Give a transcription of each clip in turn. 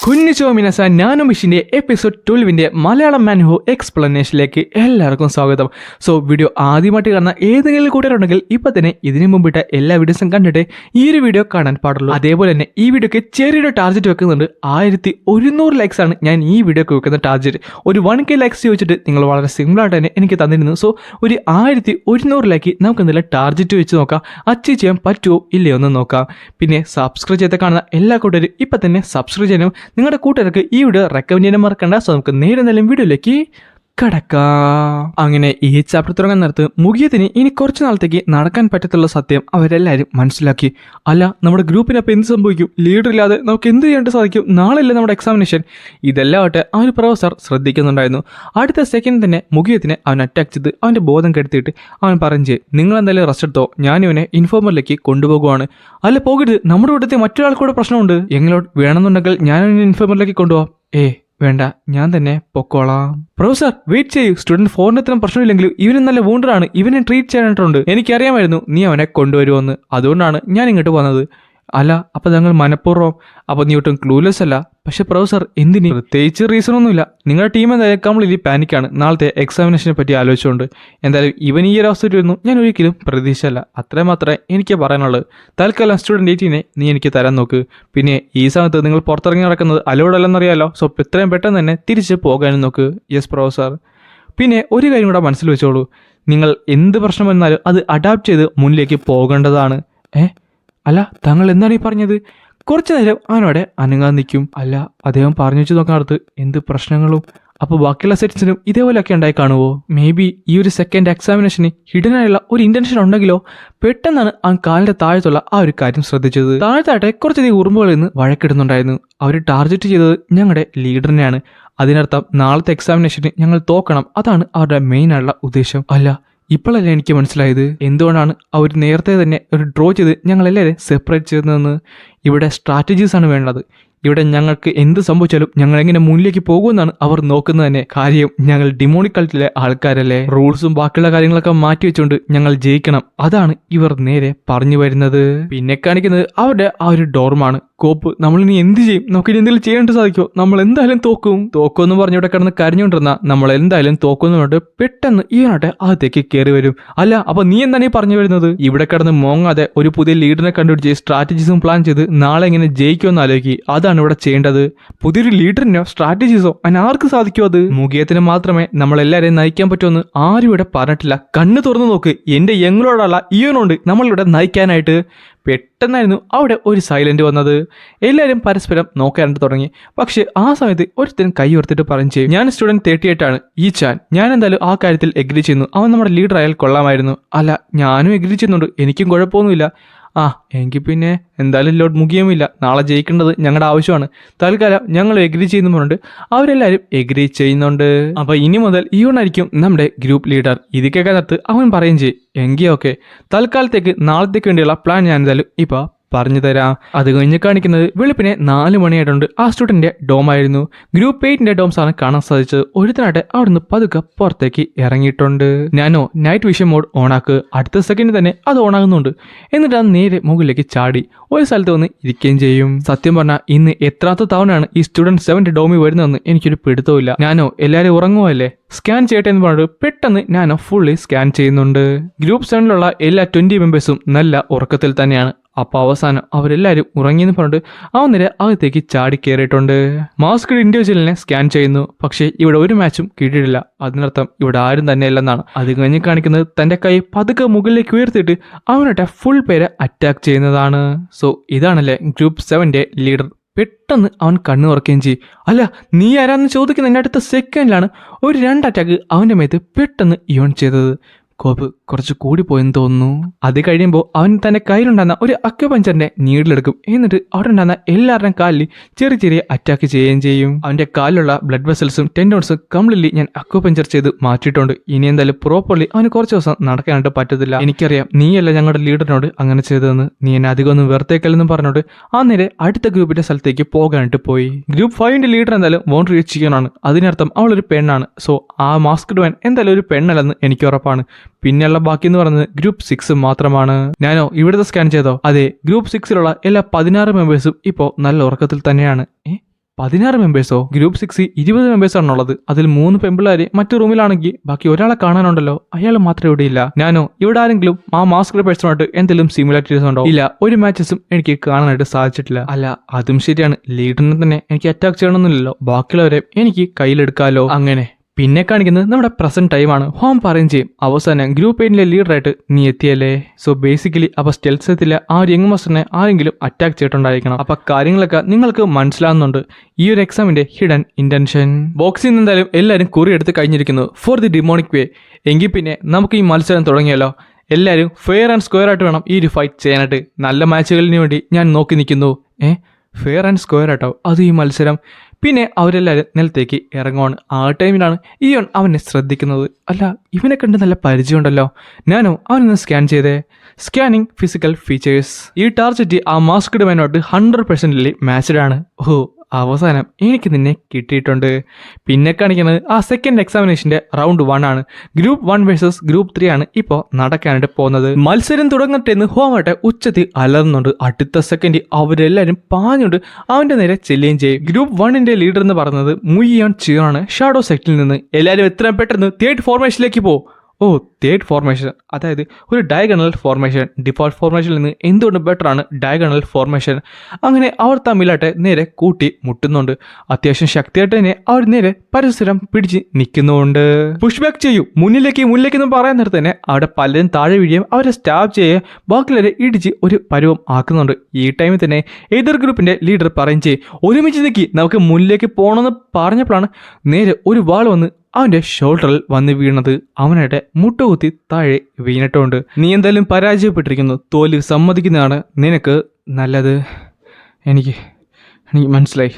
കുഞ്ഞിച്ചോ മിനസ nano മിഷിന്റെ episode 12 Malayalam മാൻഹോ എക്സ്പ്ലനേഷനിലേക്ക് എല്ലാവർക്കും സ്വാഗതം. So video ആദ്യമായിട്ട് കാണുന്ന ഏതെങ്കിലും കൂട്ടുകാരുണ്ടെങ്കിൽ ഇപ്പൊ തന്നെ ഇതിനു മുമ്പിട്ട് എല്ലാ വീഡിയോസും കണ്ടിട്ട് ഈ ഒരു വീഡിയോ കാണാൻ പാടുള്ളൂ. അതേപോലെ തന്നെ ഈ വീഡിയോക്ക് ചെറിയൊരു ടാർജറ്റ് വെക്കുന്നുണ്ട്. 1100 ലൈക്സ് ആണ് ഞാൻ ഈ വീഡിയോക്ക് വെക്കുന്ന ടാർജറ്റ്. ഒരു 1K ലൈക്സ് ചോദിച്ചിട്ട് നിങ്ങൾ വളരെ സിമ്പിൾ ആയിട്ട് തന്നെ എനിക്ക് തന്നിരുന്നു. സോ ഒരു 1100 ലൈക്ക് നമുക്ക് എന്തെങ്കിലും ടാർജറ്റ് വെച്ച് നോക്കാം. അച്ചീവ് ചെയ്യാൻ പറ്റുമോ ഇല്ലയോ എന്ന് നോക്കാം. പിന്നെ സബ്സ്ക്രൈബ് ചെയ്ത് കാണുന്ന എല്ലാ കൂട്ടുകാരും ഇപ്പൊ തന്നെ സബ്സ്ക്രൈബ് ചെയ്യാനും നിങ്ങളുടെ കൂട്ടുകാർക്ക് ഈ വീഡിയോ റെക്കമെൻഡ് ചെയ്യാൻ മറക്കണ്ട. സോ നമുക്ക് നേരെ നല്ല വീഡിയോയിലേക്ക് കടക്കാം. അങ്ങനെ ഈ ചാപ്റ്റർ തുടങ്ങാൻ നേരത്ത് മുഖിയത്തിന് ഇനി കുറച്ചു നാളത്തേക്ക് നടക്കാൻ പറ്റത്തുള്ള സത്യം അവരെല്ലാവരും മനസ്സിലാക്കി. അല്ല, നമ്മുടെ ഗ്രൂപ്പിനപ്പം എന്ത് സംഭവിക്കും? ലീഡർ ഇല്ലാതെ നമുക്ക് എന്ത് ചെയ്യാൻ സാധിക്കും? നാളെയല്ലേ നമ്മുടെ എക്സാമിനേഷൻ? ഇതെല്ലാം ആട്ടെ ആ ഒരു പ്രൊഫസർ ശ്രദ്ധിക്കുന്നുണ്ടായിരുന്നു. അടുത്ത സെക്കൻഡ് തന്നെ മുഖിയത്തിനെ അവൻ അറ്റാക്ക് ചെയ്ത് അവൻ്റെ ബോധം കെടുത്തിയിട്ട് അവൻ പറഞ്ഞു, നിങ്ങൾ എന്തായാലും റെസ്റ്റ് എടുത്തോ, ഞാനിവനെ ഇൻഫോമറിലേക്ക് കൊണ്ടുപോകുവാണ്. അല്ല പോകരുത്, നമ്മുടെ കൂട്ടത്തിൽ മറ്റൊരാൾക്കൂടെ പ്രശ്നമുണ്ട്. എങ്ങളോട് വേണമെന്നുണ്ടെങ്കിൽ ഞാനിവനെ ഇൻഫോമറിലേക്ക് കൊണ്ടുപോകാം. വേണ്ട, ഞാൻ തന്നെ പൊക്കോളാം. പ്രൊഫസർ വെയിറ്റ് ചെയ്യൂ, സ്റ്റുഡന്റ് 4 ഇത്രയും പ്രശ്നമില്ലെങ്കിലും ഇവന് നല്ല വൂണ്ടറാണ്, ഇവനെ ട്രീറ്റ് ചെയ്യാനായിട്ടുണ്ട്. എനിക്കറിയാമായിരുന്നു നീ അവനെ കൊണ്ടുവരുമെന്ന്, അതുകൊണ്ടാണ് ഞാൻ ഇങ്ങോട്ട് വന്നത്. അല്ല, അപ്പം ഞങ്ങൾ മനഃപൂർവ്വം? അപ്പം നീ ഒട്ടും ക്ലൂലെസ് അല്ല. പക്ഷെ പ്രൊഫസർ എന്തിന്? പ്രത്യേകിച്ച് റീസണൊന്നുമില്ല. നിങ്ങളുടെ ടീം എന്തായാലും കംപ്ലീറ്റ്ലി പാനിക്കാണ് നാളത്തെ എക്സാമിനേഷനെ പറ്റി ആലോചിച്ചുകൊണ്ട്. എന്തായാലും ഇവൻ ഈ ഒരു അവസ്ഥയിൽ വരുന്നു ഞാൻ ഒരിക്കലും പ്രതീക്ഷയല്ല. അത്രയും മാത്രമേ എനിക്ക് പറയാനുള്ളത്. തൽക്കാലം സ്റ്റുഡൻറ് 18 നീ എനിക്ക് തരാൻ നോക്ക്. പിന്നെ ഈ സമയത്ത് നിങ്ങൾ പുറത്തിറങ്ങി നടക്കുന്നത് അലോഡല്ലെന്നറിയാലോ. സോ എത്രയും പെട്ടെന്ന് തന്നെ തിരിച്ച് പോകാനും നോക്ക്. Yes professor. പിന്നെ ഒരു കാര്യം കൂടെ മനസ്സിൽ വെച്ചോളൂ, നിങ്ങൾ എന്ത് പ്രശ്നം വന്നാലും അത് അഡാപ്റ്റ് ചെയ്ത് മുന്നിലേക്ക് പോകേണ്ടതാണ്. അല്ല, താങ്കൾ എന്താണ് ഈ പറഞ്ഞത്? കുറച്ചു നേരം അവനോടെ അനങ്ങാൻ നിൽക്കും. അല്ല, അദ്ദേഹം പറഞ്ഞു വെച്ച് നോക്കാനടുത്ത് എന്ത് പ്രശ്നങ്ങളും അപ്പോൾ ബാക്കിയുള്ള സെറ്റ്സിനും ഇതേപോലെയൊക്കെ ഉണ്ടായി കാണുമോ? മേ ബി ഈ ഒരു സെക്കൻഡ് എക്സാമിനേഷന് ഹിഡനായുള്ള ഒരു ഇന്റൻഷൻ ഉണ്ടെങ്കിലോ? പെട്ടെന്നാണ് അവൻ കാലിന്റെ താഴത്തുള്ള ആ ഒരു കാര്യം ശ്രദ്ധിച്ചത്. താഴത്താട്ടെ കുറച്ചധികം ഉറുമ്പുകളിൽ നിന്ന് വഴക്കിടുന്നുണ്ടായിരുന്നു. അവർ ടാർഗറ്റ് ചെയ്തത് ഞങ്ങളുടെ ലീഡറിനെയാണ്. അതിനർത്ഥം നാളത്തെ എക്സാമിനേഷന് ഞങ്ങൾ തോക്കണം, അതാണ് അവരുടെ മെയിൻ ആയുള്ള ഉദ്ദേശം. അല്ല, ഇപ്പോഴല്ലേ എനിക്ക് മനസ്സിലായത് എന്തുകൊണ്ടാണ് അവർ നേരത്തെ തന്നെ ഒരു ഡ്രോ ചെയ്ത് ഞങ്ങളെല്ലാവരും സെപ്പറേറ്റ് ചെയ്തതെന്ന്. ഇവിടെ സ്ട്രാറ്റജീസാണ് വേണ്ടത്. ഇവിടെ ഞങ്ങൾക്ക് എന്ത് സംഭവിച്ചാലും ഞങ്ങൾ എങ്ങനെ മുന്നിലേക്ക് പോകുമെന്നാണ് അവർ നോക്കുന്നത് തന്നെ. കാര്യം ഞങ്ങൾ ഡിമോണിക് കൾട്ടിലെ ആൾക്കാരല്ലേ. റൂൾസും ബാക്കിയുള്ള കാര്യങ്ങളൊക്കെ മാറ്റി വെച്ചുകൊണ്ട് ഞങ്ങൾ ജയിക്കണം, അതാണ് ഇവർ നേരെ പറഞ്ഞു വരുന്നത്. പിന്നെ കാണിക്കുന്നത് അവരുടെ ആ ഒരു ഡോർമാണ്. കോപ്പ്, നമ്മളിനി എന്ത് ചെയ്യും? നമുക്കിനി എന്തെങ്കിലും ചെയ്യേണ്ട സാധിക്കുമോ? നമ്മൾ എന്തായാലും തോക്കുമെന്ന് പറഞ്ഞിവിടെ കിടന്ന് കരഞ്ഞുകൊണ്ടിരുന്ന നമ്മൾ എന്തായാലും തോക്കുമെന്ന് പറഞ്ഞിട്ട് പെട്ടെന്ന് ഈവനാട്ടെ അകത്തേക്ക് കയറി വരും. അല്ല, അപ്പൊ നീ എന്താണ് ഈ പറഞ്ഞു വരുന്നത്? ഇവിടെ കിടന്ന് മോങ്ങാതെ ഒരു പുതിയ ലീഡറിനെ കണ്ടുപിടിച്ച് സ്ട്രാറ്റജീസും പ്ലാൻ ചെയ്ത് നാളെ എങ്ങനെ ജയിക്കുമെന്ന് ആലോചിക്കുക. അതാണ് ഇവിടെ ചെയ്യേണ്ടത്. പുതിയൊരു ലീഡറിനോ സ്ട്രാറ്റജീസോ അതിന് ആർക്ക് സാധിക്കും? അത് മുഖ്യത്തിന് മാത്രമേ നമ്മളെല്ലാരെയും നയിക്കാൻ പറ്റുമെന്ന് ആരും ഇവിടെ പറഞ്ഞിട്ടില്ല. കണ്ണ് തുറന്നു നോക്ക്, എന്റെ യങ്ങളോടുള്ള ഈവനുണ്ട് നമ്മളിവിടെ നയിക്കാനായിട്ട്. പെട്ടെന്നായിരുന്നു അവിടെ ഒരു സൈലന്റ് വന്നത്. എല്ലാവരും പരസ്പരം നോക്കാനായിട്ട് തുടങ്ങി. പക്ഷെ ആ സമയത്ത് ഒരുത്തരും കൈ ഉയർത്തിട്ട് പറഞ്ഞു ചെയ്യും, ഞാൻ സ്റ്റുഡന്റ് 38 ആണ് ഈ ചാൻ. ഞാൻ എന്തായാലും ആ കാര്യത്തിൽ എഗ്രി ചെയ്യുന്നു. അവൻ നമ്മുടെ ലീഡർ ആയാൽ കൊള്ളാമായിരുന്നു. അല്ല, ഞാനും എഗ്രി ചെയ്യുന്നുണ്ട്, എനിക്കും കുഴപ്പമൊന്നുമില്ല. എങ്കിൽ പിന്നെ എന്തായാലും ലോഡ് മുഖ്യമില്ല, നാളെ ജയിക്കേണ്ടത് ഞങ്ങളുടെ ആവശ്യമാണ്. തൽക്കാലം ഞങ്ങൾ എഗ്രി ചെയ്യുന്നുണ്ട്. അവരെല്ലാവരും എഗ്രി ചെയ്യുന്നുണ്ട്. അപ്പൊ ഇനി മുതൽ ഇവനായിരിക്കും നമ്മുടെ ഗ്രൂപ്പ് ലീഡർ. ഇത് കേൾക്കാനകത്ത് അവൻ പറയും ചെയ്യും, എങ്കിൽ ഓക്കെ, തൽക്കാലത്തേക്ക് നാളത്തേക്ക് വേണ്ടിയുള്ള പ്ലാൻ ഞാൻ എന്തായാലും ഇപ്പൊ പറഞ്ഞു തരാം. അത് കഴിഞ്ഞ് കാണിക്കുന്നത് വെളുപ്പിനെ 4 മണിയായിട്ടുണ്ട്. ആ സ്റ്റുഡന്റിന്റെ ഡോം ആയിരുന്നു. ഗ്രൂപ്പ് 8ന്റെ ഡോംസ് ആണ് കാണാൻ സാധിച്ചത്. ഒരുത്തനായിട്ട് അവിടുന്ന് പതുക്കെ പുറത്തേക്ക് ഇറങ്ങിയിട്ടുണ്ട്. ഞാനോ നൈറ്റ് വിഷൻ മോഡ് ഓണാക്ക്. അടുത്ത സെക്കൻഡ് തന്നെ അത് ഓണാകുന്നുണ്ട്. എന്നിട്ട് അത് നേരെ മുകളിലേക്ക് ചാടി ഒരു സ്ഥലത്ത് വന്ന് ഇരിക്കുകയും ചെയ്യും. സത്യം പറഞ്ഞാൽ ഇന്ന് എത്രാത്ത തവണയാണ് ഈ സ്റ്റുഡന്റ് 7ന്റെ ഡോമിൽ വരുന്നതെന്ന് എനിക്കൊരു പിടുത്തമില്ല. ഞാനോ എല്ലാവരും ഉറങ്ങുമല്ലേ, സ്കാൻ ചെയ്യട്ടെ എന്ന് പറഞ്ഞിട്ട് പെട്ടെന്ന് ഞാനോ ഫുള്ളി സ്കാൻ ചെയ്യുന്നുണ്ട്. ഗ്രൂപ്പ് 7ലുള്ള എല്ലാ 20 മെമ്പേഴ്സും നല്ല ഉറക്കത്തിൽ തന്നെയാണ്. അപ്പോൾ അവസാനം അവരെല്ലാവരും ഉറങ്ങിയെന്ന് പറഞ്ഞിട്ട് അവൻ നേരെ അകത്തേക്ക് ചാടി കയറിയിട്ടുണ്ട്. മാസ്കഡ് ഇൻഡിവിജ്വലിനെ സ്കാൻ ചെയ്യുന്നു. പക്ഷേ ഇവിടെ ഒരു മാച്ചും കിട്ടിയിട്ടില്ല. അതിനർത്ഥം ഇവിടെ ആരും തന്നെ ഇല്ലെന്നാണ്. അത് കഴിഞ്ഞ് കാണിക്കുന്നത് തൻ്റെ കൈ പതുക്കെ മുകളിലേക്ക് ഉയർത്തിയിട്ട് അവനായിട്ട് ഫുൾ പേരെ അറ്റാക്ക് ചെയ്യുന്നതാണ്. സോ ഇതാണല്ലേ ഗ്രൂപ്പ് 7ന്റെ ലീഡർ. പെട്ടെന്ന് അവൻ കണ്ണു തുറക്കുകയും ചെയ്യും. അല്ല, നീ ആരാന്ന് ചോദിക്കുന്ന എൻ്റെ അടുത്ത സെക്കൻഡിലാണ് ഒരു 2 അറ്റാക്ക് അവൻ്റെ മേത്ത് പെട്ടെന്ന് ഇവൻ ചെയ്തത്. കോപ്പ് കുറച്ച് കൂടിപ്പോയെന്ന് തോന്നുന്നു. അത് കഴിയുമ്പോൾ അവൻ തന്റെ കയ്യിലുണ്ടാകുന്ന ഒരു അക്യുപഞ്ചറിന്റെ നീഡിലെടുക്കും. എന്നിട്ട് അവിടെ ഉണ്ടാകുന്ന എല്ലാവരുടെയും കാലിൽ ചെറിയ ചെറിയ അറ്റാക്ക് ചെയ്യുകയും ചെയ്യും. അവന്റെ കാലിലുള്ള ബ്ലഡ് വെസൽസും ടെൻഡോൺസും കംപ്ലീറ്റ്ലി ഞാൻ അക്യുപഞ്ചർ ചെയ്ത് മാറ്റിയിട്ടുണ്ട്. ഇനി എന്തായാലും പ്രോപ്പർലി അവന് കുറച്ച് ദിവസം നടക്കാനായിട്ട് പറ്റത്തില്ല. എനിക്കറിയാം നീയല്ല ഞങ്ങളുടെ ലീഡറിനോട് അങ്ങനെ ചെയ്തതെന്ന്. നീ എന്നെ അധികം ഒന്നും വെറുത്തേക്കല്ലെന്ന് പറഞ്ഞോണ്ട് ആ നേരെ അടുത്ത ഗ്രൂപ്പിന്റെ സ്ഥലത്തേക്ക് പോകാനായിട്ട് പോയി. ഗ്രൂപ്പ് 5ന്റെ ലീഡർ എന്തായാലും വോണ്ട് റീച്ച് ചെയ്യാനാണ്. അതിനർത്ഥം അവളൊരു പെണ്ണാണ്. സോ ആ മാസ്കഡ് മാൻ എന്തായാലും ഒരു പെണ്ണല്ലെന്ന് എനിക്ക് ഉറപ്പാണ്. പിന്നെയുള്ള ബാക്കി എന്ന് പറയുന്നത് ഗ്രൂപ്പ് 6 മാത്രമാണ്. ഞാനോ ഇവിടുത്തെ സ്കാൻ ചെയ്തോ? അതെ, ഗ്രൂപ്പ് 6ലുള്ള എല്ലാ 16 മെമ്പേഴ്സും ഇപ്പോൾ നല്ല ഉറക്കത്തിൽ തന്നെയാണ്. 16 മെമ്പേഴ്സോ? ഗ്രൂപ്പ് 6 20 മെമ്പേഴ്സാണുള്ളത്. അതിൽ 3 പെമ്പിള്ളേര് മറ്റു റൂമിലാണെങ്കിൽ ബാക്കി ഒരാളെ കാണാനുണ്ടല്ലോ, അയാൾ മാത്രമേ ഇവിടെ ഇല്ല. ഞാനോ ഇവിടെ ആരെങ്കിലും ആ മാസ്ക് പേഴ്സണായിട്ട് എന്തെങ്കിലും സിമിലാരിറ്റീസ് ഉണ്ടോ? ഇല്ല, ഒരു മാച്ചസും എനിക്ക് കാണാനായിട്ട് സാധിച്ചിട്ടില്ല. അല്ല, അതും ശരിയാണ്, ലീഡറിനെ തന്നെ എനിക്ക് അറ്റാക്ക് ചെയ്യണമെന്നില്ലല്ലോ, ബാക്കിയുള്ളവരെ എനിക്ക് കയ്യിലെടുക്കാലോ. അങ്ങനെ പിന്നെ കാണിക്കുന്നത് നമ്മുടെ പ്രസന്റ് ടൈമാണ്. ഹോം പറയും ചെയ്യും, അവസാനം ഗ്രൂപ്പ് 8ലെ ലീഡറായിട്ട് നീ എത്തിയല്ലേ. സോ ബേസിക്കലി അപ്പൊ സ്റ്റെൽസ് എത്തില്ല, ആ ഒരു യങ് മാസ്റ്ററിനെ ആരെങ്കിലും അറ്റാക്ക് ചെയ്തിട്ടുണ്ടായിരിക്കണം. അപ്പൊ കാര്യങ്ങളൊക്കെ നിങ്ങൾക്ക് മനസ്സിലാവുന്നുണ്ട്. ഈ ഒരു എക്സാമിന്റെ ഹിഡൻ ഇന്റൻഷൻ. ബോക്സിൽ നിന്ന് എന്തായാലും എല്ലാവരും കുറി എടുത്ത് കഴിഞ്ഞിരിക്കുന്നു ഫോർ ദി ഡിമോണിക് വേ. എങ്കിൽ പിന്നെ നമുക്ക് ഈ മത്സരം തുടങ്ങിയല്ലോ. എല്ലാവരും ഫെയർ ആൻഡ് സ്ക്വയർ ആയിട്ട് വേണം ഈ ഒരു ഫൈറ്റ് ചെയ്യാനായിട്ട്. നല്ല മാച്ചുകളിന് വേണ്ടി ഞാൻ നോക്കി നിൽക്കുന്നു. ഫെയർ ആൻഡ് സ്ക്വയർ ആട്ടോ അത് ഈ മത്സരം. പിന്നെ അവരെല്ലാവരും നിലത്തേക്ക് ഇറങ്ങുവാണ്. ആ ടൈമിലാണ് ഇയോൺ അവനെ ശ്രദ്ധിക്കുന്നത്. അല്ല, ഇവനെ കണ്ട് നല്ല പരിചയമുണ്ടല്ലോ. ഞാനോ അവനൊന്ന് സ്കാൻ ചെയ്തേ. Scanning physical features. ഈ ടാർജറ്റ് ആ മാസ്ക്ഡ് മാനോട്ട് 100% മാച്ച്ഡ് ആണ്. അവസാനം എനിക്ക് നിന്നെ കിട്ടിയിട്ടുണ്ട്. പിന്നെ കാണിക്കുന്നത് ആ സെക്കൻഡ് എക്സാമിനേഷന്റെ റൗണ്ട് 1 ആണ്. ഗ്രൂപ്പ് 1 വേഴ്സസ് ഗ്രൂപ്പ് 3 ആണ് ഇപ്പോൾ നടക്കാനായിട്ട് പോകുന്നത്. മത്സരം തുടങ്ങട്ടെ എന്ന് ഹോമാട്ടെ ഉച്ചത്തിൽ അലർന്നുണ്ട്. അടുത്ത സെക്കൻഡ് അവരെല്ലാവരും പാഞ്ഞുകൊണ്ട് അവന്റെ നേരെ ചെല്ലുകയും ചെയ്യും. ഗ്രൂപ്പ് 1ന്റെ ലീഡർ എന്ന് പറയുന്നത് മുയിയോൺ ചിയോൺ. ഷാഡോ സെക്റ്റിൽ നിന്ന് എല്ലാവരും എത്രയും പെട്ടെന്ന് തേർഡ് ഫോർമേഷനിലേക്ക് പോകും. തേർഡ് ഫോർമേഷൻ, അതായത് ഒരു ഡയഗണൽ ഫോർമേഷൻ. ഡിഫോൾട്ട് ഫോർമേഷനിൽ നിന്ന് എന്തുകൊണ്ട് ബെറ്റർ ആണ് ഡയഗണൽ ഫോർമേഷൻ. അങ്ങനെ അവർ തമ്മിലായിട്ട് നേരെ കൂട്ടി മുട്ടുന്നുണ്ട്. അത്യാവശ്യം ശക്തിയായിട്ട് തന്നെ അവർ നേരെ പരസ്പരം പിടിച്ച് നിൽക്കുന്നുണ്ട്. പുഷ് ബാക്ക് ചെയ്യും, മുന്നിലേക്ക് എന്ന് പറയാൻ നേരത്തെ തന്നെ അവിടെ പലരും താഴെ വീഴുകയും അവരെ സ്റ്റാബ് ചെയ്യുകയും ബാക്കിയുള്ളവരെ ഇടിച്ച് ഒരു പരുവം ആക്കുന്നുണ്ട്. ഈ ടൈമിൽ തന്നെ എതിർ ഗ്രൂപ്പിന്റെ ലീഡർ പറയും ചെയ്യും, ഒരുമിച്ച് നിൽക്കി നമുക്ക് മുന്നിലേക്ക് പോകണമെന്ന് പറഞ്ഞപ്പോഴാണ് നേരെ ഒരു വാൾ വന്ന് അവന്റെ ഷോൾഡറിൽ വന്ന് വീണത്. അവനായിട്ട് മുട്ടുകുത്തി താഴെ വീണിട്ടുണ്ട്. നീ എന്തായാലും പരാജയപ്പെട്ടിരിക്കുന്നു, തോൽവി സമ്മതിക്കുന്നതാണ് നിനക്ക് നല്ലത്. എനിക്ക് മനസ്സിലായി,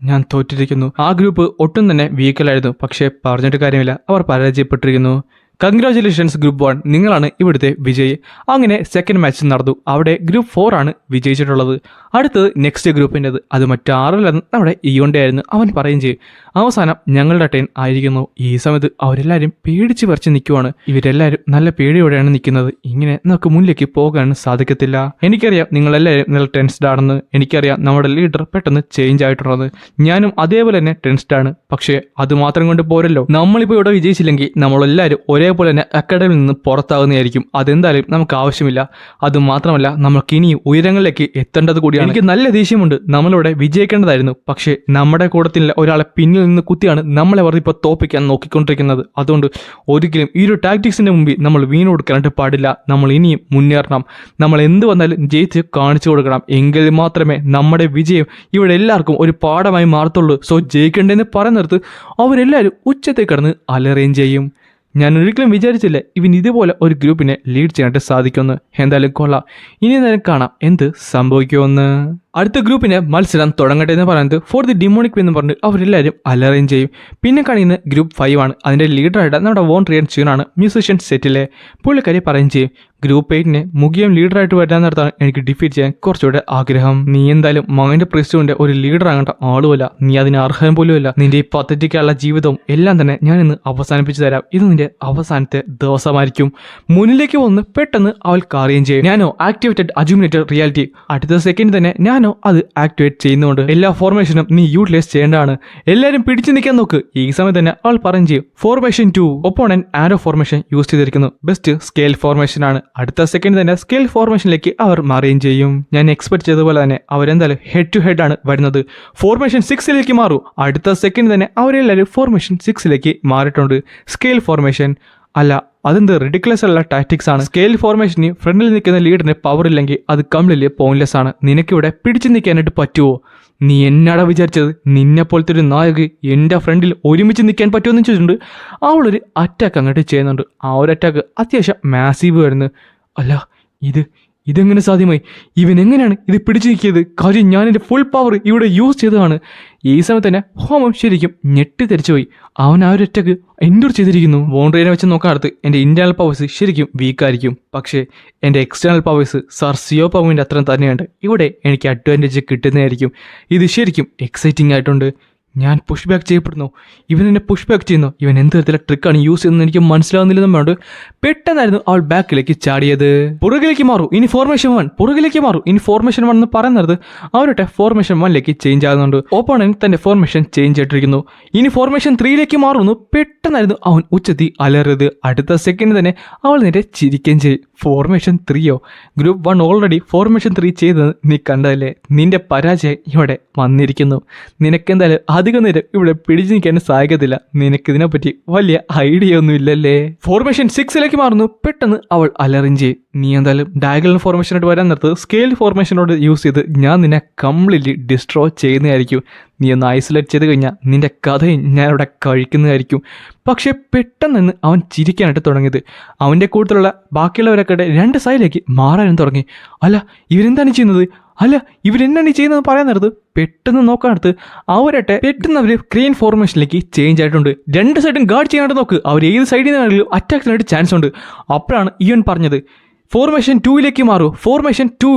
ഞാൻ തോറ്റിരിക്കുന്നു. ആ ഗ്രൂപ്പ് ഒട്ടും തന്നെ വീക്കലായിരുന്നു, പക്ഷേ പറഞ്ഞിട്ട് കാര്യമില്ല, അവർ പരാജയപ്പെട്ടിരിക്കുന്നു. കൺഗ്രാജുലേഷൻസ് ഗ്രൂപ്പ് 1, നിങ്ങളാണ് ഇവിടുത്തെ വിജയി. അങ്ങനെ സെക്കൻഡ് മാച്ച് നടന്നു. അവിടെ ഗ്രൂപ്പ് 4 ആണ് വിജയിച്ചിട്ടുള്ളത്. അടുത്തത് നെക്സ്റ്റ് ഗ്രൂപ്പിൻ്റെത്. അത് മറ്റാറില്ലെന്ന് നമ്മുടെ ഇയോന്റെ ആയിരുന്നു. അവൻ പറയും ചെയ്യും, അവസാനം ഞങ്ങളുടെ ടേൺ ആയിരിക്കുന്നു. ഈ സമയത്ത് അവരെല്ലാവരും പേടിച്ച് പറിച്ച് നിൽക്കുവാണ്. ഇവരെല്ലാവരും നല്ല പേടിയോടെയാണ് നിൽക്കുന്നത്. ഇങ്ങനെ നമുക്ക് മുന്നിലേക്ക് പോകാൻ സാധിക്കത്തില്ല. എനിക്കറിയാം നിങ്ങളെല്ലാവരും നല്ല ടെൻസ്ഡ് ആണെന്ന്. എനിക്കറിയാം നമ്മുടെ ലീഡർ പെട്ടെന്ന് ചേഞ്ച് ആയിട്ടുള്ളത്. ഞാനും അതേപോലെ തന്നെ ടെൻസ്ഡ് ആണ്. പക്ഷേ അത് മാത്രം കൊണ്ട് പോരല്ലോ. നമ്മളിപ്പോൾ ഇവിടെ വിജയിച്ചില്ലെങ്കിൽ നമ്മളെല്ലാവരും ഒരേപോലെ തന്നെ അക്കാഡമിയിൽ നിന്ന് പുറത്താകുന്നതായിരിക്കും. അതെന്തായാലും നമുക്ക് ആവശ്യമില്ല. അതുമാത്രമല്ല നമുക്ക് ഇനിയും ഉയരങ്ങളിലേക്ക് എത്തേണ്ടത് കൂടിയാണ്. എനിക്ക് നല്ല ദേഷ്യമുണ്ട്. നമ്മളിവിടെ വിജയിക്കേണ്ടതായിരുന്നു, പക്ഷേ നമ്മുടെ കൂട്ടത്തിൽ ഒരാളെ പിന്നിൽ നിന്ന് കുത്തിയാണ് നമ്മളെ വെറുതെ ഇപ്പോൾ തോപ്പിക്കാൻ നോക്കിക്കൊണ്ടിരിക്കുന്നത്. അതുകൊണ്ട് ഒരിക്കലും ഈ ഒരു ടാക്ടിക്സിന്റെ മുമ്പിൽ നമ്മൾ വീണ് കൊടുക്കാനായിട്ട് പാടില്ല. നമ്മൾ ഇനിയും മുന്നേറണം. നമ്മൾ എന്ത് വന്നാലും ജയിച്ച് കാണിച്ചു കൊടുക്കണം. എങ്കിൽ മാത്രമേ നമ്മുടെ വിജയം ഇവിടെ എല്ലാവർക്കും ഒരു പാഠമായി മാറത്തുള്ളൂ. സോ ജയിക്കേണ്ടതെന്ന് പറയുന്നിടത്ത് അവരെല്ലാവരും ഉച്ചത്തിൽ കിടന്ന് അലറുകയും ചെയ്യും. ഞാൻ ഒരിക്കലും വിചാരിച്ചില്ല ഇവൻ ഇതുപോലെ ഒരു ഗ്രൂപ്പിനെ ലീഡ് ചെയ്യാനായിട്ട് സാധിക്കുമെന്ന്. എന്തായാലും കൊള്ളാം. ഇനി നേരം കാണാം എന്ത് സംഭവിക്കുമെന്ന്. അടുത്ത ഗ്രൂപ്പിന് മത്സരം തുടങ്ങട്ടെ എന്ന് പറയുന്നത് ഫോർ ദി ഡിമോണിക് എന്ന് പറഞ്ഞ് അവരെല്ലാവരും അലറേഞ്ച് ചെയ്യും. പിന്നെ കാണിക്കുന്ന ഗ്രൂപ്പ് 5 ആണ്. അതിൻ്റെ ലീഡറായിട്ട് നമ്മുടെ വോൺ റിയൻ ചീനാണ്, മ്യൂസിഷ്യൻ സെറ്റിലെ. പുള്ളിക്കാരി പറയും ചെയ്യും, ഗ്രൂപ്പ് 8നെ മുഖ്യം ലീഡറായിട്ട് വരാൻ നേരത്താണ് എനിക്ക് ഡിഫീറ്റ് ചെയ്യാൻ കുറച്ചുകൂടെ ആഗ്രഹം. നീ എന്തായാലും മകൻ്റെ പ്രിസ്റ്റുവിൻ്റെ ഒരു ലീഡർ ആകേണ്ട ആളുമല്ല. നീ അതിന് അർഹം പോലുമല്ല. നിന്റെ ഈ പദ്ധതിക്കുള്ള ജീവിതവും എല്ലാം തന്നെ ഞാൻ ഇന്ന് അവസാനിപ്പിച്ചു തരാം. ഇത് നിന്റെ അവസാനത്തെ ദിവസമായിരിക്കും. മുന്നിലേക്ക് വന്ന് പെട്ടെന്ന് അവൾ കാര്യം ചെയ്യും. ഞാനോ ആക്ടിവേറ്റഡ് അജ്യൂമിനേറ്റഡ് റിയാലിറ്റി. അടുത്ത സെക്കൻഡ് തന്നെ ഞാനോ അത് ആക്ടിവേറ്റ് ചെയ്യുന്നുണ്ട്. എല്ലാ ഫോർമേഷനും നീ യൂട്ടിലൈസ് ചെയ്യേണ്ടതാണ്. എല്ലാവരും പിടിച്ചു നിൽക്കാൻ നോക്ക്. ഈ സമയത്ത് തന്നെ അവൾ പറയും ചെയ്യും, ഫോർമേഷൻ 2 ഒപ്പോണന്റ് ആരോ ഫോർമേഷൻ യൂസ് ചെയ്തിരിക്കുന്നു. ബെസ്റ്റ് സ്കെയിൽ ഫോർമേഷൻ ആണ്. അടുത്ത സെക്കൻഡ് തന്നെ സ്കെയിൽ ഫോർമേഷനിലേക്ക് അവർ മാറുകയും ചെയ്യും. ഞാൻ എക്സ്പെക്ട് ചെയ്തതുപോലെ തന്നെ അവരെന്തായാലും ഹെഡ് ടു ഹെഡ് ആണ് വരുന്നത്. ഫോർമേഷൻ 6ലേക്ക് മാറും. അടുത്ത സെക്കൻഡ് തന്നെ അവരെല്ലാവരും ഫോർമേഷൻ 6ലേക്ക് മാറിയിട്ടുണ്ട്. സ്കെയിൽ ഫോർമേഷൻ അല്ല, അതെന്ത് റിഡിക്കുലസ് ഉള്ള ടാക്ടിക്സ് ആണ്. സ്കെയിൽ ഫോർമേഷന് ഫ്രണ്ടിൽ നിൽക്കുന്ന ലീഡറിന് പവർ ഇല്ലെങ്കിൽ അത് കംപ്ലീറ്റ്ലി പോയിന്റ്ലെസ് ആണ്. നിനക്കിവിടെ പിടിച്ചു നിൽക്കാനായിട്ട് പറ്റുമോ? നീ എന്നാടാ വിചാരിച്ചത്? നിന്നെ പോലത്തെ ഒരു നായക് എൻ്റെ ഫ്രണ്ടിൽ ഒരുമിച്ച് നിൽക്കാൻ പറ്റുമെന്ന് ചോദിച്ചിട്ടുണ്ട്. അവളൊരു അറ്റാക്ക് അങ്ങോട്ട് ചെയ്യുന്നുണ്ട്. ആ ഒരു അറ്റാക്ക് അത്യാവശ്യം മാസീവ് വരുന്നു. അല്ല, ഇതെങ്ങനെ സാധ്യമായി? ഇവൻ എങ്ങനെയാണ് ഇത് പിടിച്ചു നിൽക്കിയത്? കാര്യം ഞാൻ എൻ്റെ ഫുൾ പവർ ഇവിടെ യൂസ് ചെയ്തതാണ്. ഈ സമയത്ത് തന്നെ ഹോമം ശരിക്കും ഞെട്ടിത്തെറിച്ചുപോയി. അവൻ ആ ഒരു അറ്റാക്ക് എൻഡ്യൂർ ചെയ്തിരിക്കുന്നു. വോൺട്രിയനെ വെച്ച് നോക്കാനടുത്ത് എൻ്റെ ഇന്റേണൽ പവേഴ്സ് ശരിക്കും വീക്കായിരിക്കും, പക്ഷേ എൻ്റെ എക്സ്റ്റേണൽ പവേഴ്സ് സർസിയോ പവറിൻ്റെ അത്ര തന്നെയുണ്ട്. ഇവിടെ എനിക്ക് അഡ്വാൻറ്റേജ് കിട്ടുന്നതായിരിക്കും. ഇത് ശരിക്കും എക്സൈറ്റിംഗ് ആയിട്ടുണ്ട്. ഞാൻ പുഷ് ബാക്ക് ചെയ്യപ്പെടുന്നു, ഇവൻ എന്നെ പുഷ് ബാക്ക് ചെയ്യുന്നു, ഇവൻ എന്ത് തരത്തിലെ ട്രിക്കാണ് യൂസ് ചെയ്യുന്നത് എനിക്ക് മനസ്സിലാവുന്നില്ലെന്നും വേണ്ട പെട്ടെന്നായിരുന്നു അവൾ ബാക്കിലേക്ക് ചാടിയത്. പുറകിലേക്ക് മാറൂ, ഇനി ഫോർമേഷൻ 1, പുറകിലേക്ക് മാറൂ, ഇനി ഫോർമേഷൻ 1 എന്ന് പറയുന്നത് അവരുടെ ഫോർമേഷൻ 1ലേക്ക് ചേഞ്ച് ആകുന്നുണ്ട്. ഓപ്പോണന്റ് തന്റെ ഫോർമേഷൻ ചേഞ്ച് ആയിട്ടിരിക്കുന്നു. ഇനി ഫോർമേഷൻ 3ലേക്ക് മാറുന്നു. പെട്ടെന്നായിരുന്നു അവൻ ഉച്ചത്തി അലറിയത്. അടുത്ത സെക്കൻഡ് തന്നെ അവൾ നേരെ ചിരിക്കുകയും ചെയ്യും. ഫോർമേഷൻ 3യോ? ഗ്രൂപ്പ് 1 ഓൾറെഡി ഫോർമേഷൻ 3 ചെയ്തത് നീ കണ്ടതല്ലേ? നിന്റെ പരാജയം ഇവിടെ വന്നിരിക്കുന്നു. നിനക്കെന്തായാലും അധികം നേരം ഇവിടെ പിടിച്ചു നിൽക്കാൻ സാധിക്കത്തില്ല. നിനക്കിതിനെപ്പറ്റി വലിയ ഐഡിയ ഒന്നും ഇല്ലല്ലേ. ഫോർമേഷൻ 6ലേക്ക് മാറുന്നു. പെട്ടെന്ന് അവൾ അലറിയും ചെയ്യും. നീ എന്തായാലും ഡയഗണൽ ഫോർമേഷനോട് വരാൻ നേരത്ത് സ്കെയിൽ ഫോർമേഷനോട് യൂസ് ചെയ്ത് ഞാൻ നിന്നെ കംപ്ലീറ്റ്ലി ഡിസ്ട്രോയ് ചെയ്യുന്നതായിരിക്കും. നീ ഒന്ന് ഐസൊലേറ്റ് ചെയ്ത് കഴിഞ്ഞാൽ നിന്റെ കഥയും ഞാനിവിടെ കഴിക്കുന്നതായിരിക്കും. പക്ഷെ പെട്ടെന്ന് അവൻ ചിരിക്കാനായിട്ട് തുടങ്ങിയത്. അവൻ്റെ കൂട്ടത്തിലുള്ള ബാക്കിയുള്ളവരൊക്കെ 2 സൈഡിലേക്ക് മാറാനും തുടങ്ങി. അല്ല ഇവരെന്താണ് ചെയ്യുന്നത്, അല്ല ഇവരെന്താണ് ചെയ്യുന്നത് പറയാൻ നേരത്ത് പെട്ടെന്ന് നോക്കാനടുത്ത് അവരട്ടെ പെട്ടെന്ന് അവർ ക്രെയിൻ ഫോർമേഷനിലേക്ക് ചേഞ്ച് ആയിട്ടുണ്ട്. 2 സൈഡും ഗാർഡ് ചെയ്യാനായിട്ട് നോക്ക്. അവർ ഏത് സൈഡിൽ നിന്നാണെങ്കിലും അറ്റാക്ക് ചെയ്യാനായിട്ട് ചാൻസ് ഉണ്ട്. അപ്പോഴാണ് ഇവൻ പറഞ്ഞത് ഫോർമേഷൻ 2ലേക്ക് മാറൂ. ഫോർമേഷൻ 2?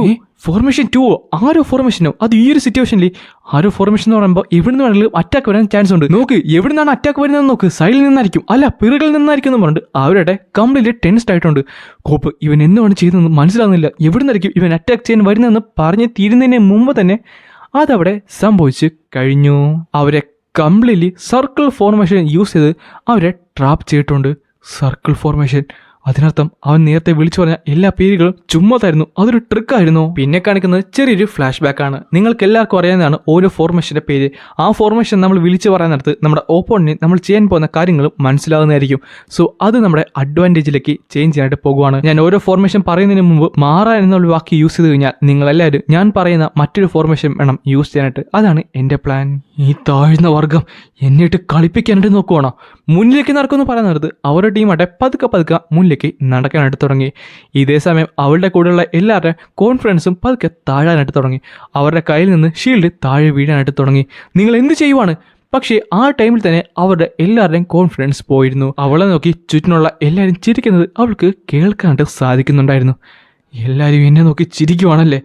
ഫോർമേഷൻ 2ഓ? ആരോ ഫോർമേഷനോ? അത് ഈ ഒരു സിറ്റുവേഷനിൽ ആരോ ഫോർമേഷൻ എന്ന് പറയുമ്പോൾ എവിടെ നിന്നാണെങ്കിലും അറ്റാക്ക് വരാൻ ചാൻസ് ഉണ്ട്. നോക്ക് എവിടെ നിന്നാണ് അറ്റാക്ക് വരുന്നതെന്ന് നോക്ക്. സൈഡിൽ നിന്നായിരിക്കും, അല്ല പിറകിൽ നിന്നായിരിക്കും എന്ന് പറഞ്ഞിട്ട് അവരുടെ കംപ്ലീറ്റ്ലി ടെൻസ്ഡ് ആയിട്ടുണ്ട്. കോപ്പ് ഇവൻ എന്താണ് ചെയ്തതെന്ന് മനസ്സിലാവുന്നില്ല. എവിടെ നിന്നായിരിക്കും ഇവൻ അറ്റാക്ക് ചെയ്യാൻ വരുന്നതെന്ന് പറഞ്ഞ് തീരുന്നതിന് മുമ്പ് തന്നെ അതവിടെ സംഭവിച്ച് കഴിഞ്ഞു. അവരെ കംപ്ലീറ്റ്ലി സർക്കിൾ ഫോർമേഷൻ യൂസ് ചെയ്ത് അവരെ ട്രാപ്പ് ചെയ്തിട്ടുണ്ട്. സർക്കിൾ ഫോർമേഷൻ അതിനർത്ഥം അവൻ നേരത്തെ വിളിച്ചു പറഞ്ഞ എല്ലാ പേരുകളും ചുമ്മാതായിരുന്നു, അതൊരു ട്രിക്കായിരുന്നു. പിന്നെ കാണിക്കുന്നത് ചെറിയൊരു ഫ്ലാഷ് ബാക്ക് ആണ്. നിങ്ങൾക്ക് എല്ലാവർക്കും അറിയാവുന്നതാണ് ഓരോ ഫോർമേഷന്റെ പേര്. ആ ഫോർമേഷൻ നമ്മൾ വിളിച്ചു പറയാൻ നേരത്ത് നമ്മുടെ ഓപ്പോണന്റിന് നമ്മൾ ചെയ്യാൻ പോകുന്ന കാര്യങ്ങളും മനസ്സിലാകുന്നതായിരിക്കും. സോ അത് നമ്മുടെ അഡ്വാൻറ്റേജിലേക്ക് ചേഞ്ച് ചെയ്യാനായിട്ട് പോകുവാണ്. ഞാൻ ഓരോ ഫോർമേഷൻ പറയുന്നതിന് മുമ്പ് മാറാൻ എന്നുള്ള വാക്ക് യൂസ് ചെയ്ത് കഴിഞ്ഞാൽ നിങ്ങളെല്ലാവരും ഞാൻ പറയുന്ന മറ്റൊരു ഫോർമേഷൻ വേണം യൂസ് ചെയ്യാനായിട്ട്. അതാണ് എൻ്റെ പ്ലാൻ. ഈ താഴ്ന്ന വർഗം എന്നിട്ട് കളിപ്പിക്കാനായിട്ട് നോക്കുവാണോ? മുന്നിലേക്ക് നടക്കുമെന്ന് പറയാൻ നേരത്ത് അവരുടെ ടീമാട്ടെ പതുക്കെ മുന്നിലേക്ക് നടക്കാനായിട്ട് തുടങ്ങി. ഇതേ സമയം അവളുടെ കൂടെയുള്ള എല്ലാവരുടെയും കോൺഫിഡൻസും പതുക്കെ താഴാനായിട്ട് തുടങ്ങി. അവരുടെ കയ്യിൽ നിന്ന് ഷീൽഡ് താഴെ വീഴാനായിട്ട് തുടങ്ങി. നിങ്ങൾ എന്ത് ചെയ്യുവാണ്? പക്ഷേ ആ ടൈമിൽ തന്നെ അവരുടെ എല്ലാവരുടെയും കോൺഫിഡൻസ് പോയിരുന്നു. അവളെ നോക്കി ചുറ്റിനുള്ള എല്ലാവരും ചിരിക്കുന്നത് അവൾക്ക് കേൾക്കാനായിട്ട് സാധിക്കുന്നുണ്ടായിരുന്നു. എല്ലാവരും എന്നെ നോക്കി ചിരിക്കുവാണല്ലേ?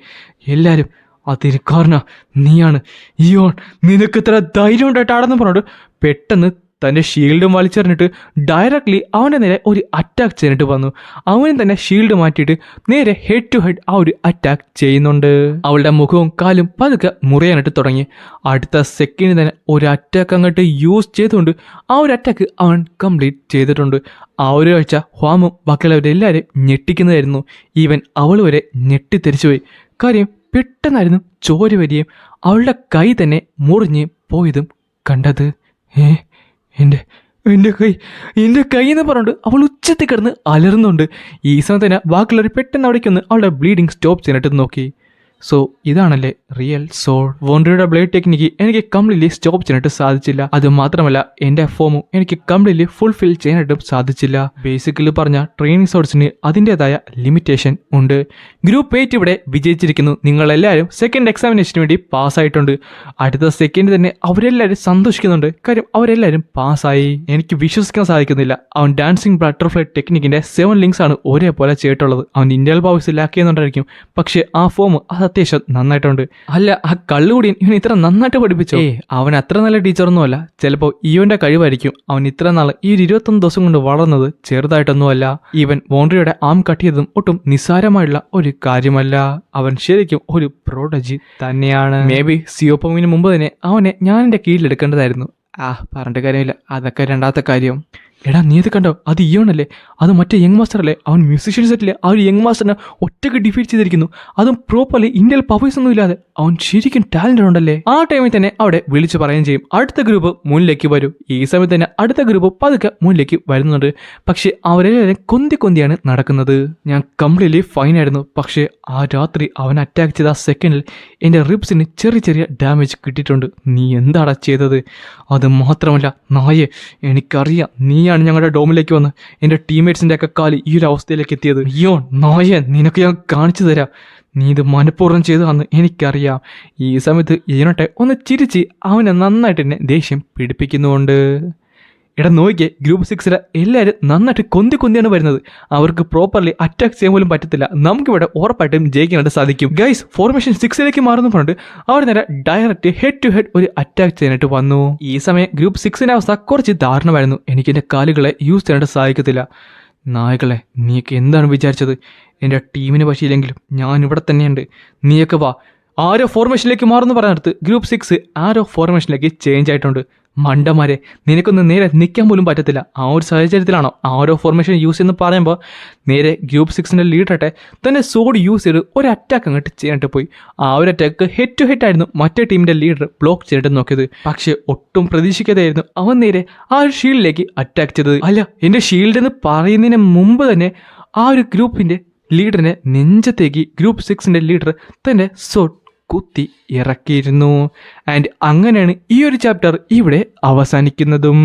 എല്ലാവരും അതിന് കാരണം നീയാണ്. ഇയോൺ നിനക്ക് ഇത്ര ധൈര്യം ഉണ്ടായിട്ട് ആടെന്ന് പറഞ്ഞിട്ട് പെട്ടെന്ന് തൻ്റെ ഷീൽഡും വലിച്ചെറിഞ്ഞിട്ട് ഡയറക്റ്റ്ലി അവൻ്റെ നേരെ ഒരു അറ്റാക്ക് ചെയ്യാനായിട്ട് വന്നു. അവനും തന്നെ ഷീൽഡ് മാറ്റിയിട്ട് നേരെ ഹെഡ് ടു ഹെഡ് ആ ഒരു അറ്റാക്ക് ചെയ്യുന്നുണ്ട്. അവളുടെ മുഖവും കാലും പതുക്കെ മുറിയാനായിട്ട് തുടങ്ങി. അടുത്ത സെക്കൻഡിൽ തന്നെ ഒരു അറ്റാക്ക് അങ്ങോട്ട് യൂസ് ചെയ്തുകൊണ്ട് ആ ഒരു അറ്റാക്ക് അവൻ കംപ്ലീറ്റ് ചെയ്തിട്ടുണ്ട്. ആ ഒരു ആഴ്ച ഹ്വാമും ബാക്കിയുള്ളവരെല്ലാവരും ഞെട്ടിക്കുന്നതായിരുന്നു. ഈവൻ അവൾ വരെ ഞെട്ടിത്തെറിച്ചുപോയി. കാര്യം പെട്ടെന്നായിരുന്നു ചോര വരികയും അവളുടെ കൈ തന്നെ മുറിഞ്ഞ് പോയതും കണ്ടത്. എൻ്റെ കൈ എന്ന് പറഞ്ഞിട്ട് അവൾ ഉച്ചത്തിൽ കിടന്ന് അലറുന്നുണ്ട്. ഈ സമയത്ത് തന്നെ ബാക്കിയുള്ളവർ പെട്ടെന്ന് അവിടേക്കൊന്ന് അവളുടെ ബ്ലീഡിങ് സ്റ്റോപ്പ് ചെയ്യാനായിട്ട് നോക്കി. സോ ഇതാണല്ലേ റിയൽ സോൾ. വോണ്ടറിയുടെ ബ്ലേഡ് ടെക്നിക്ക് എനിക്ക് കംപ്ലീറ്റ്ലി സ്റ്റോപ്പ് ചെയ്യാനായിട്ട് സാധിച്ചില്ല. അത് മാത്രമല്ല എൻ്റെ ഫോമും എനിക്ക് കംപ്ലീറ്റ്ലി ഫുൾഫിൽ ചെയ്യാനായിട്ടും സാധിച്ചില്ല. ബേസിക്കലി പറഞ്ഞ ട്രെയിനിങ് സോഴ്സിന് അതിൻ്റെതായ ലിമിറ്റേഷൻ ഉണ്ട്. ഗ്രൂപ്പ് 8 ഇവിടെ വിജയിച്ചിരിക്കുന്നു. നിങ്ങളെല്ലാവരും സെക്കൻഡ് എക്സാമിനേഷന് വേണ്ടി പാസ്സായിട്ടുണ്ട്. അടുത്ത സെക്കൻഡ് തന്നെ അവരെല്ലാവരും സന്തോഷിക്കുന്നുണ്ട്. കാര്യം അവരെല്ലാവരും പാസ്സായി. എനിക്ക് വിശ്വസിക്കാൻ സാധിക്കുന്നില്ല. അവൻ ഡാൻസിങ് ബട്ടർഫ്ലൈ ടെക്നിക്കിൻ്റെ 7 ലിങ്ക്സ് ആണ് ഒരേപോലെ ചെയ്തിട്ടുള്ളത്. അവൻ ഇന്ത്യൻ ബോയ്സ് ലാക്കിയെന്നുണ്ടായിരിക്കും. പക്ഷേ ആ ഫോം അത് അത്യാവശ്യം നന്നായിട്ടുണ്ട്. അല്ല ആ കള്ളുകൂടിയൻ ഇവൻ ഇത്ര നന്നായിട്ട് പഠിപ്പിച്ചോ? അവൻ അത്ര നല്ല ടീച്ചറൊന്നും അല്ല. ചിലപ്പോൾ ഇവന്റെ കഴിവായിരിക്കും അവൻ ഇത്ര നാൾ ഈ 21 ദിവസം കൊണ്ട് വളർന്നത് ചെറുതായിട്ടൊന്നുമല്ല. ഇവൻ വോണ്ടറിയുടെ ആം കട്ട് ചെയ്തതും ഒട്ടും നിസ്സാരമായുള്ള ഒരു കാര്യമല്ല. അവൻ ശരിക്കും ഒരു പ്രോഡജി തന്നെയാണ്. മേ ബി സിയോപ്പമിന് മുമ്പ് തന്നെ അവനെ ഞാൻ എൻ്റെ കീഴിലെടുക്കേണ്ടതായിരുന്നു. പറഞ്ഞിട്ട് കാര്യമില്ല, അതൊക്കെ രണ്ടാമത്തെ കാര്യം. എടാ നീ ഇത് കണ്ടോ? അത് ഇയോണല്ലേ? അത് മറ്റേ യങ് മാസ്റ്റർ അല്ലേ? അവൻ മ്യൂസിഷ്യൻ സെറ്റിലെ ആ ഒരു യങ് മാസ്റ്ററിനെ ഒറ്റയ്ക്ക് ഡിഫീറ്റ് ചെയ്തിരിക്കുന്നു. അതും പ്രോപ്പർലി ഇന്ത്യയിൽ പവേഴ്സ് ഒന്നും ഇല്ലാതെ. അവൻ ശരിക്കും ടാലന്റ് ഉണ്ടല്ലേ? ആ ടൈമിൽ തന്നെ അവിടെ വിളിച്ചു പറയുകയും ചെയ്യും, അടുത്ത ഗ്രൂപ്പ് മുന്നിലേക്ക് വരും. ഈ സമയത്ത് തന്നെ അടുത്ത ഗ്രൂപ്പ് പതുക്കെ മുന്നിലേക്ക് വരുന്നുണ്ട്. പക്ഷെ അവരെല്ലാവരും കൊന്തിയാണ് നടക്കുന്നത്. ഞാൻ കംപ്ലീറ്റ്ലി ഫൈനായിരുന്നു. പക്ഷേ ആ രാത്രി അവൻ അറ്റാക്ക് ചെയ്ത ആ സെക്കൻഡിൽ എൻ്റെ റിബ്സിന് ചെറിയ ഡാമേജ് കിട്ടിയിട്ടുണ്ട്. നീ എന്താടാ ചെയ്തത്? അത് മാത്രമല്ല നായെ, എനിക്കറിയാം നീയാണ് ഞങ്ങളുടെ ഡോമിലേക്ക് വന്ന് എൻ്റെ ടീംമേറ്റ്സിൻ്റെ ഒക്കെ കാല് ഈ ഒരു അവസ്ഥയിലേക്ക് എത്തിയത്. അയ്യോ നായെ, നിനക്ക് ഞാൻ കാണിച്ചു തരാം. നീ ഇത് മനഃപൂർവ്വം ചെയ്തതാണെന്ന് എനിക്കറിയാം. ഈ സമയത്ത് ഈനോട്ടെ ഒന്ന് ചിരിച്ച് അവനെ നന്നായിട്ട് തന്നെ ദേഷ്യം പിടിപ്പിക്കുന്നുണ്ട്. എടാ നോക്കിയേ, ഗ്രൂപ്പ് 6 എല്ലാവരും നന്നായിട്ട് കൊന്തിയാണ് വരുന്നത്. അവർക്ക് പ്രോപ്പർലി അറ്റാക്ക് ചെയ്യാൻ പോലും പറ്റത്തില്ല. നമുക്കിവിടെ ഉറപ്പായിട്ടും ജയിക്കാനായിട്ട് സാധിക്കും. ഗൈസ്, ഫോർമേഷൻ 6 മാറുന്നു പറഞ്ഞിട്ട് അവർ നേരെ ഡയറക്റ്റ് ഹെഡ് ടു ഹെഡ് ഒരു അറ്റാക്ക് ചെയ്യാനായിട്ട് വന്നു. ഈ സമയം ഗ്രൂപ്പ് 6 അവസ്ഥ കുറച്ച് ദാരുണമായിരുന്നു. എനിക്ക് എൻ്റെ കാലുകളെ യൂസ് ചെയ്യാനായിട്ട് സാധിക്കത്തില്ല. നായകളെ, നീയൊക്കെ എന്താണ് വിചാരിച്ചത്? എൻ്റെ ടീമിന് പറ്റിയില്ലെങ്കിലും ഞാൻ ഇവിടെ തന്നെയുണ്ട്. നീയൊക്കെ വാ. ആരോ ഫോർമേഷനിലേക്ക് മാറുന്നു പറഞ്ഞെടുത്ത് ഗ്രൂപ്പ് 6 ആരോ ഫോർമേഷനിലേക്ക് ചേഞ്ച് ആയിട്ടുണ്ട്. മണ്ടന്മാരെ, നിനക്കൊന്ന് നേരെ നിൽക്കാൻ പോലും പറ്റത്തില്ല. ആ ഒരു സാഹചര്യത്തിലാണോ ആരോ ഫോർമേഷൻ യൂസ് ചെയ്യുന്ന പറയുമ്പോൾ നേരെ ഗ്രൂപ്പ് 6 ലീഡറാട്ടെ തന്നെ സോഡ് യൂസ് ചെയ്ത് ഒരു അറ്റാക്ക് അങ്ങോട്ട് ചെയ്യാനായിട്ട് പോയി. ആ ഒരു അറ്റാക്ക് ഹെഡ് ടു ഹെഡ് ആയിരുന്നു മറ്റേ ടീമിൻ്റെ ലീഡർ ബ്ലോക്ക് ചെയ്തിട്ട് നോക്കിയത്. പക്ഷേ ഒട്ടും പ്രതീക്ഷിക്കാതെയായിരുന്നു അവൻ നേരെ ആ ഒരു ഷീൽഡിലേക്ക് അറ്റാക്ക് ചെയ്തത്. അല്ല, എൻ്റെ ഷീൽഡ് എന്ന് പറയുന്നതിന് മുമ്പ് തന്നെ ആ ഒരു ഗ്രൂപ്പിൻ്റെ ലീഡറിനെ നെഞ്ചത്തേക്ക് ഗ്രൂപ്പ് 6 ലീഡർ തൻ്റെ സോഡ് കുത്തി ഇറക്കിയിരുന്നു. ആൻഡ് അങ്ങനെയാണ് ഈ ഒരു ചാപ്റ്റർ ഇവിടെ അവസാനിക്കുന്നതും.